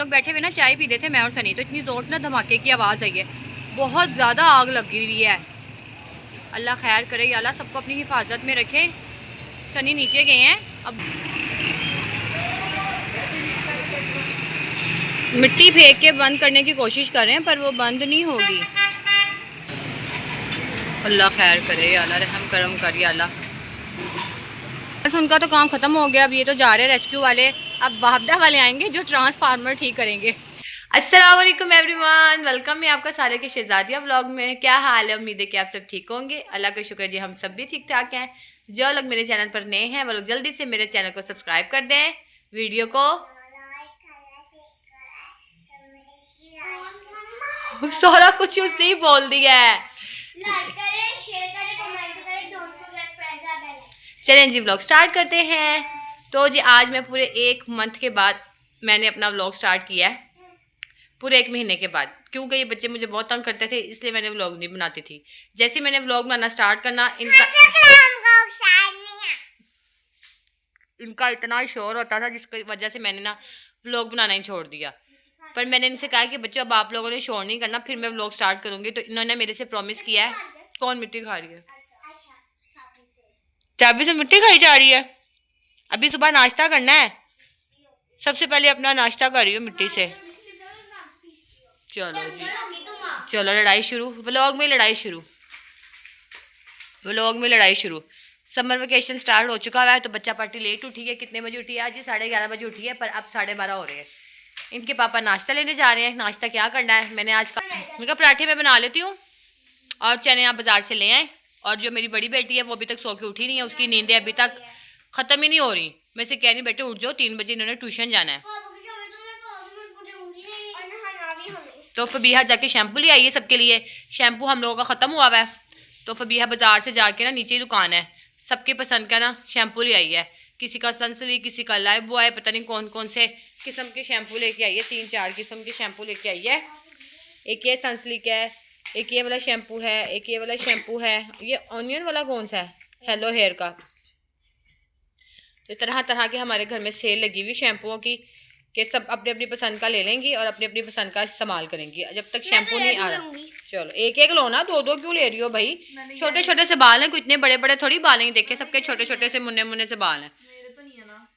लोग बैठे हुए ना चाय पी रहे थे, मैं और सनी, तो इतनी जोर से ना धमाके की आवाज़ आई है, बहुत ज़्यादा आग लगी हुई है। अल्लाह खैर करे या अल्लाह सबको अपनी हिफाजत में रखे। सनी नीचे गए हैं, अब मिट्टी फेंक के बंद करने की कोशिश कर रहे हैं पर वो बंद नहीं होगी। अल्लाह खैर करे या अल्लाह, रहम करम कर या अल्लाह। बस उनका तो काम ख़त्म हो गया, अब ये तो जा रहे हैं रेस्क्यू वाले। अब वापदा वाले आएंगे जो ट्रांसफार्मर ठीक करेंगे। अस्सलाम वालेकुम एवरीवन, वेलकम है आपका सारे के शहजादिया व्लॉग में। क्या हाल है? उम्मीद है कि आप सब ठीक होंगे। अल्लाह का शुक्र जी, हम सब भी ठीक ठाक हैं। जो लोग मेरे चैनल पर नए हैं वो लोग जल्दी से मेरे चैनल को सब्सक्राइब कर दें, वीडियो को सारा कुछ उसने ही बोल दिया है। चलें जी, व्लॉग स्टार्ट करते हैं। तो जी आज मैं पूरे 1 मंथ के बाद मैंने अपना व्लॉग स्टार्ट किया है, पूरे 1 महीने के बाद, क्योंकि ये बच्चे मुझे बहुत तंग करते थे, इसलिए मैंने व्लॉग नहीं बनाती थी। जैसे मैंने व्लॉग बनाना स्टार्ट करना, इनका इतना शोर होता था जिसकी वजह से मैंने ना व्लॉग बनाना ही छोड़ दिया। पर मैंने इनसे कहा कि बच्चों अब आप लोगों ने शोर नहीं करना, फिर मैं व्लॉग स्टार्ट करूँगी। तो इन्होंने मेरे से प्रॉमिस किया है। कौन मिट्टी खा रही है? चाबी से मिट्टी खाई जा रही है। अभी सुबह नाश्ता करना है, सबसे पहले अपना नाश्ता कर रही हूँ मिट्टी से। चलो जी, चलो लड़ाई शुरू, व्लॉग में लड़ाई शुरू, व्लॉग में लड़ाई शुरू। समर वेकेशन स्टार्ट हो चुका है, तो बच्चा पार्टी लेट उठी है। कितने बजे उठी है? आज 11:30 बजे उठी है, पर अब 12:30 हो रहे हैं। इनके पापा नाश्ता लेने जा रहे हैं। नाश्ता क्या करना है? मैंने आज उनका पराठे में बना लेती हूँ, और चने आप बाज़ार से ले आए। और जो मेरी बड़ी बेटी है वो अभी तक सो के उठी नहीं है, उसकी नींदें अभी तक ख़त्म ही नहीं हो रही। मैं से कह रही बेटे उठ जाओ, 3 बजे इन्होंने ट्यूशन जाना है। तो फबीहा जाके शैम्पू ले आई है सबके लिए। शैम्पू हम लोगों का ख़त्म हुआ हुआ है, तो फबीहा बाज़ार से जाके ना, नीचे ही दुकान है, सबके पसंद का ना शैम्पू ले आई है। किसी का सनसिल्क, किसी का लाइफ बॉय, पता नहीं कौन कौन से किस्म के शैम्पू लेके आई है। 3-4 किस्म के शैम्पू लेके आई है। एक ये सनसिल्क है, एक ये वाला शैम्पू है, एक ये वाला शैम्पू है। ये ऑनियन वाला कौन सा है? हेलो हेयर का। तो तरह तरह के हमारे घर में सेल लगी हुई शैम्पुओं की, कि सब अपनी अपनी पसंद का ले लेंगी और अपनी अपनी पसंद का इस्तेमाल करेंगी जब तक शैम्पू नहीं आ रहा। चलो एक एक लो ना, 2-2 क्यों ले रही हो भाई? छोटे छोटे से बाल हैं, कोई इतने बड़े बड़े थोड़ी बाल हैं। देखे सबके छोटे छोटे से मुन्ने मुन्ने से बाल हैं।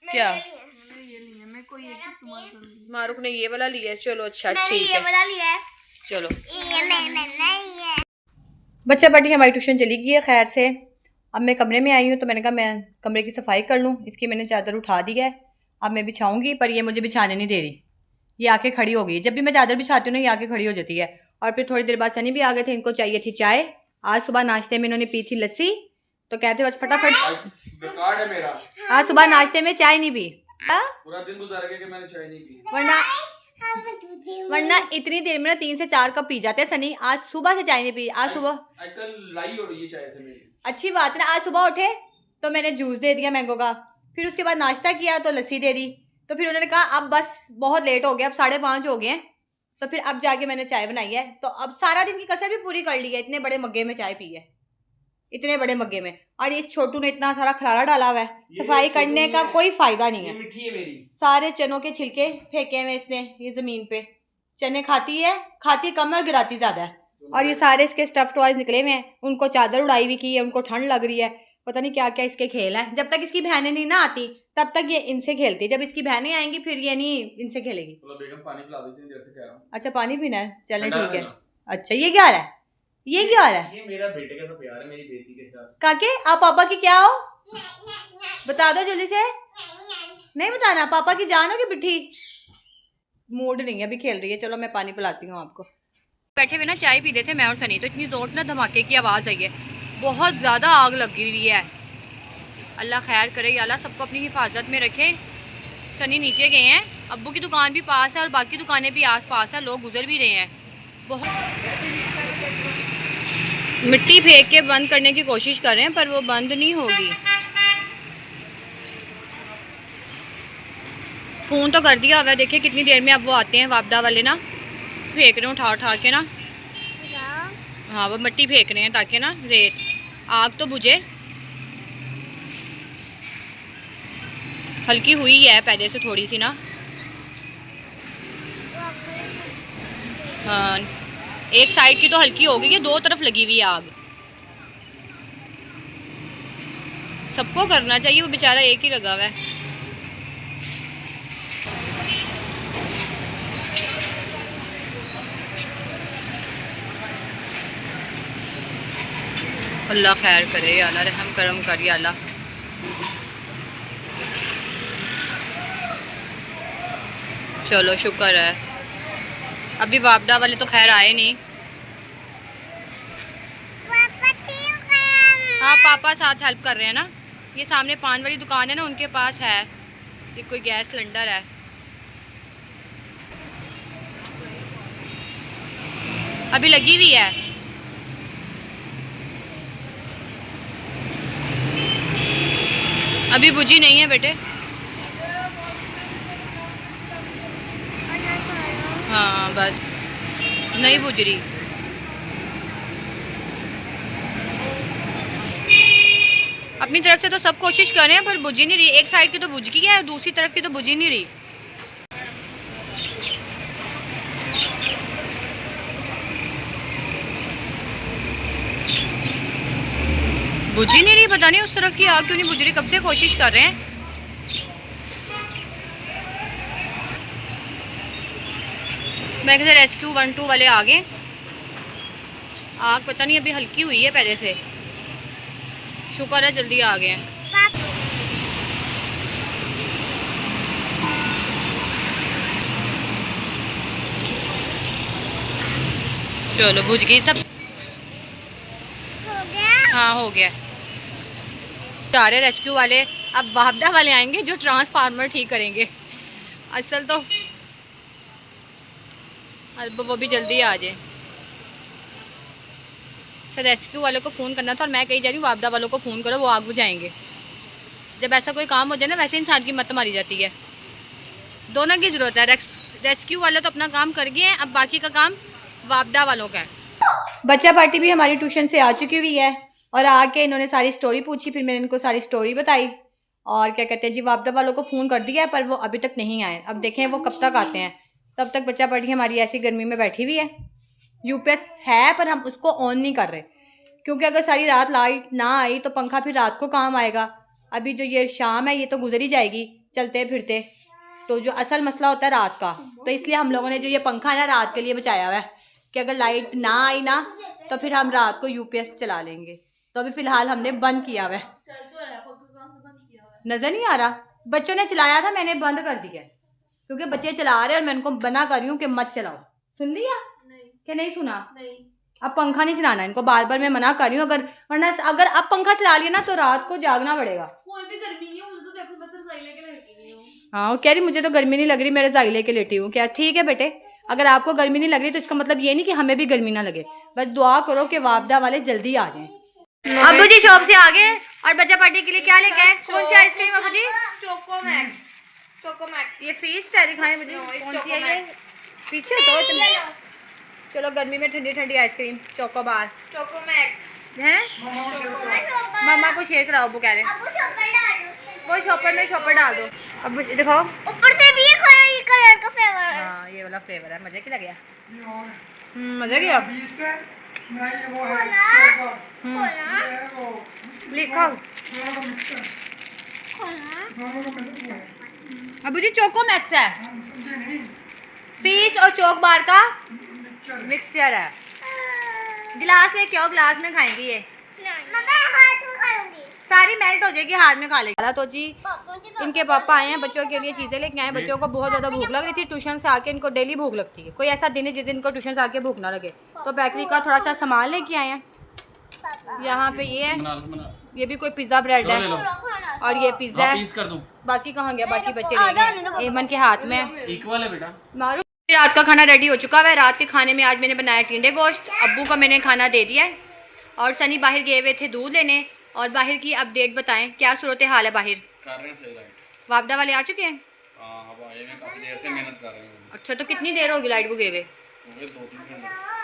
क्या मारूक ने ये वाला लिया है? चलो अच्छा ठीक है, चलो। बच्चा पार्टी हमारी ट्यूशन चली गई है खैर से। अब मैं कमरे में आई हूँ, तो मैंने कहा मैं कमरे की सफाई कर लूँ। इसकी मैंने चादर उठा दी है, अब मैं बिछाऊंगी, पर ये मुझे बिछाने नहीं दे रही। ये आके खड़ी हो गई। जब भी मैं चादर बिछाती हूँ ना, ये आके खड़ी हो जाती है। और फिर थोड़ी देर बाद सनी भी आ गए थे, इनको चाहिए थी चाय। आज सुबह नाश्ते में इन्होंने पी थी लस्सी, तो कहते बस फटाफट। आज सुबह नाश्ते में चाय नहीं पी, पूरा दिन गुजार गया कि मैंने चाय नहीं पी। वरना इतनी देर में ना 3 से 4 कप पी जाते हैं सनी। आज सुबह से चाय नहीं पी। आज सुबह लाई हो रही है चाय से मेरी। अच्छी बात है। आज सुबह उठे तो मैंने जूस दे दिया मैंगो का, फिर उसके बाद नाश्ता किया तो लस्सी दे दी। तो फिर उन्होंने कहा अब बस बहुत लेट हो गया, अब 5:30 हो गए हैं, तो फिर अब जाके मैंने चाय बनाई है। तो अब सारा दिन की कसर भी पूरी कर ली है। इतने बड़े मग्गे में चाय पी है, इतने बड़े मग्गे में। और इस छोटू ने इतना सारा खलारा डाला हुआ है, सफाई करने का कोई फायदा नहीं है। मिट्टी है मेरी। सारे चनों के छिलके फेंके हुए इसने ये जमीन पे। चने खाती है, खाती कम और गिराती ज्यादा है। और ये सारे इसके स्टफ टॉयज निकले हुए हैं, उनको चादर उड़ाई हुई की है, उनको ठंड लग रही है, पता नहीं क्या क्या इसके खेल है। जब तक इसकी बहनें नहीं ना आती तब तक ये इनसे खेलती है, जब इसकी बहनें आएंगी फिर ये नहीं इनसे खेलेगी। बेगम पानी पिला दो, इतनी देर से कह रहा हूं। अच्छा पानी पीना है, चलें ठीक है। अच्छा ये क्या हो रहा है? ये क्या हो रहा है? ये मेरा बेटे का प्यार है मेरी बेटी के साथ। काके आप पापा की क्या हो? बता दो जल्दी से। नहीं बताना, पापा की जान हो कि बिट्ठी? मूड नहीं है, अभी खेल रही है। चलो मैं पानी पिलाती हूँ आपको। बैठे हुए ना चाय पी रहे थे मैं और सनी, तो इतनी जोर से ना धमाके की आवाज़ आई है, बहुत ज़्यादा आग लगी हुई है। अल्लाह खैर करे या अल्लाह सबको अपनी हिफाजत में रखे। सनी नीचे गए हैं, अब्बू की दुकान भी पास है और बाकी दुकानें भी आस पास है, लोग गुजर भी रहे हैं। बहुत मिट्टी फेंक के बंद करने की कोशिश कर रहे हैं, पर वो बंद नहीं होगी। फ़ोन तो कर दिया हुआ, देखिए कितनी देर में अब वो आते हैं वापदा वाले ना। फेंक रहे हैं उठा उठा के ना। हाँ वो मिट्टी फेंक रहे हैं ताकि ना रेत आग तो बुझे। हल्की हुई है पहले से थोड़ी सी ना। हाँ, एक साइड की तो हल्की हो गई है, दो तरफ लगी हुई है आग। सबको करना चाहिए, वो बेचारा एक ही लगा हुआ है। अल्लाह खैर करे या अल्लाह, रहम करम कर या अल्लाह। चलो शुक्र है, अभी वापडा वाले तो खैर आए नहीं। हाँ पापा साथ हेल्प कर रहे हैं ना। ये सामने पान वाली दुकान है ना, उनके पास है ये कोई गैस सिलेंडर है। अभी लगी हुई है। अभी बुझी नहीं है बेटे। हाँ बस नहीं बुझ रही। अपनी तरफ से तो सब कोशिश कर रहे हैं पर बुझ ही नहीं रही। एक साइड की तो बुझ गई है, दूसरी तरफ की तो बुझ ही नहीं रही। बुझ ही नहीं रही, पता नहीं उस तरफ की आग क्यों नहीं बुझ रही, कब से कोशिश कर रहे हैं। मैं कहते रेस्क्यू 1-2 वाले आ गए। आग पता नहीं अभी हल्की हुई है पहले से, शुक्र है जल्दी आ गए हैं। चलो बुझ गई सब। हो गया? हाँ हो गया। सारे रेस्क्यू वाले अब वापडा वाले आएंगे जो ट्रांसफार्मर ठीक करेंगे। असल तो अब वो भी जल्दी आ जाए। सर रेस्क्यू वालों को फ़ोन करना था और मैं कही जा रही हूँ वापडा वालों को फ़ोन करो, वो आग बुझाएंगे। जब ऐसा कोई काम हो जाए ना, वैसे इंसान की मत मारी जाती है। दोनों की ज़रूरत है। रेस्क्यू वाले तो अपना काम कर गए हैं, अब बाकी का काम वापडा वालों का है। बच्चा पार्टी भी हमारी ट्यूशन से आ चुकी हुई है और आके इन्होंने सारी स्टोरी पूछी, फिर मैंने इनको सारी स्टोरी बताई और क्या कहते हैं जी वापडा वालों को फ़ोन कर दिया है पर वो अभी तक नहीं आए। अब देखें वो कब तक आते हैं। तब तक बच्चा पार्टी हमारी ऐसी गर्मी में बैठी हुई है। यूपीएस है पर हम उसको ऑन नहीं कर रहे क्योंकि अगर सारी रात लाइट ना आई तो पंखा फिर रात को काम आएगा। अभी जो ये शाम है ये तो गुजर ही जाएगी चलते फिरते, तो जो असल मसला होता है रात का, तो इसलिए हम लोगों ने जो ये पंखा है ना रात के लिए बचाया हुआ है कि अगर लाइट ना आई ना तो फिर हम रात को यूपीएस चला लेंगे। तो अभी फ़िलहाल हमने बंद किया हुआ है। नज़र नहीं आ रहा, बच्चों ने चलाया था मैंने बंद कर दिया क्योंकि बच्चे चला रहे हैं और मैं उनको मना कर रही हूँ कि मत चलाओ। सुन लिया कि नहीं सुना? नहीं। अब पंखा नहीं चलाना, इनको बार बार मैं मना कर रही हूँ। अगर वरना अगर अब पंखा चला लिया ना तो रात को जागना पड़ेगा। कोई भी गर्मी नहीं है, मुझे तो देखो मैं तो रज़ाई लेके लेटी हुई हूँ। हाँ वो कह रही मुझे तो गर्मी नहीं लग रही, मैं रज़ाई लेके लेटी हूँ। क्या ठीक है बेटे, अगर आपको गर्मी नहीं लग रही तो इसका मतलब ये नहीं कि हमें भी गर्मी ना लगे। बस दुआ करो कि वापडा वाले जल्दी आ जाएं। अब्बू जी शॉप से आ गए और बच्चा पार्टी के लिए क्या लेके आए? कौन सी आइसक्रीम अब्बू जी? चोकोमैक्स। चोकोमैक्स ये फीस है, दिखाएं मुझे कौन सी है ये। पीछे तो इतनी। चलो गर्मी में ठंडी ठंडी आइसक्रीम चोकोबार चोकोमैक्स हैं। मम्मा को शेयर कराओ, वो कह रहे हैं वो शॉपर में शॉपर डाल दो। अब देखो ऊपर से भी ये कलर का फ्लेवर है। हाँ ये वाला फ्लेवर है, मजे की लगे। मजे की अबू जी चोकोमैक्स है, पीच और चोक बार का मिक्सचर है। गिलास लेके आओ, गिलास में खाएंगी ये। हाथ में खाऊंगी, सारी मेल्ट हो जाएगी, हाथ में खा लेगी। तो जी इनके पापा आए हैं, बच्चों के लिए चीज़ें लेके आए हैं। बच्चों को बहुत ज़्यादा भूख लग रही थी, ट्यूशन से आके इनको डेली भूख लगती है। कोई ऐसा दिन है जिस दिन इनको ट्यूशन से आके भूख ना लगे, तो बेकरी का थोड़ा सा सामान लेके आए हैं। यहाँ पे ये है, ये भी कोई पिज़्ज़ा ब्रेड है और ये पिज़्ज़ा है। बाकी कहाँ गया? बाकी बच्चे ले गए, एमन के हाथ में इक्वल है बेटा। मारू रात का खाना रेडी हो चुका है। रात के खाने में आज मैंने बनाया टिंडे गोश्त। अब्बू को मैंने खाना दे दिया है और सनी बाहर गए हुए थे दूध लेने। और बाहर की अपडेट बताएं, क्या सूरत हाल है बाहर? कर रहे हैं सही लाइट। वापडा वाले आ चुके हैं? काफी देर से मेहनत कर रहे हैं। अच्छा तो कितनी देर होगी लाइट को गए हुए?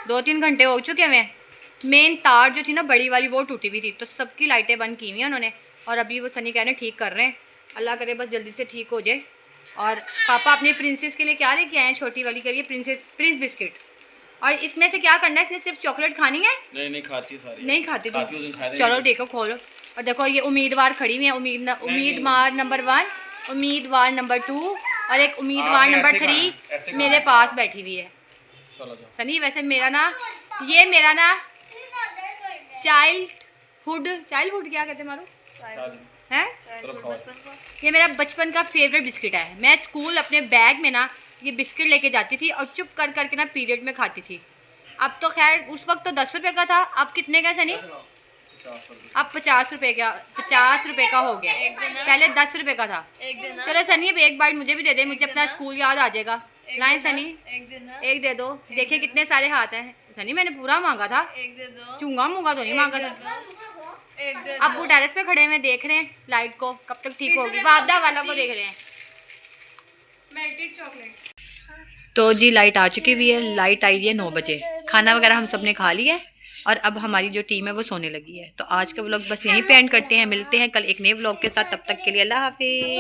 2-3 घंटे हो चुके हैं। मेन तार जो थी ना बड़ी वाली वो टूटी हुई थी, तो सबकी लाइटें बंद की हुई हैं उन्होंने। और अभी वो सनी कह रहे हैं ठीक कर रहे हैं, अल्लाह करे बस जल्दी से ठीक हो जाए। और पापा अपनी प्रिंसेस के लिए क्या लेके आए हैं? छोटी वाली के लिए प्रिंस बिस्किट। और इसमें से क्या करना है, इसने सिर्फ चॉकलेट खानी है? नहीं खाती सारी। नहीं खाती तो खाती चलो देखो खोलो। और देखो ये उम्मीदवार खड़ी हुई है, उम्मीदवार नंबर 1, उम्मीदवार नंबर 2 और एक उम्मीदवार नंबर 3 मेरे पास बैठी हुई है। सनी वैसे मेरा ना चाइल्डहुड क्या कहते मारो है, ये मेरा बचपन का फेवरेट बिस्किट है। मैं स्कूल अपने बैग में ना ये बिस्किट लेके जाती थी और चुप कर करके ना पीरियड में खाती थी। अब तो खैर उस वक्त तो 10 रुपए का था, अब कितने का सनी? अब 50 रुपए का हो गया, पहले 10 रुपए का था। चलो सनी अब एक बाइट मुझे भी दे दे, मुझे अपना स्कूल याद आ जाएगा। लाइन सनी एक दे दो, देखिए कितने सारे हाथ हैं। सनी मैंने पूरा मांगा था, चूंगा मूंगा तो नहीं मांगा था। अब वो टेरेस पे खड़े हैं, देख रहे हैं लाइट को कब तक ठीक होगी, वापदा वाला को देख रहे हैं। Melted chocolate. तो जी लाइट आ चुकी हुई है, लाइट आई है 9 बजे। खाना वगैरह हम सब ने खा लिया है और अब हमारी जो टीम है वो सोने लगी है। तो आज का व्लॉग बस यहीं पे एंड करते हैं, मिलते हैं कल एक नए व्लॉग के साथ, तब तक के लिए अल्लाह हाफिज़।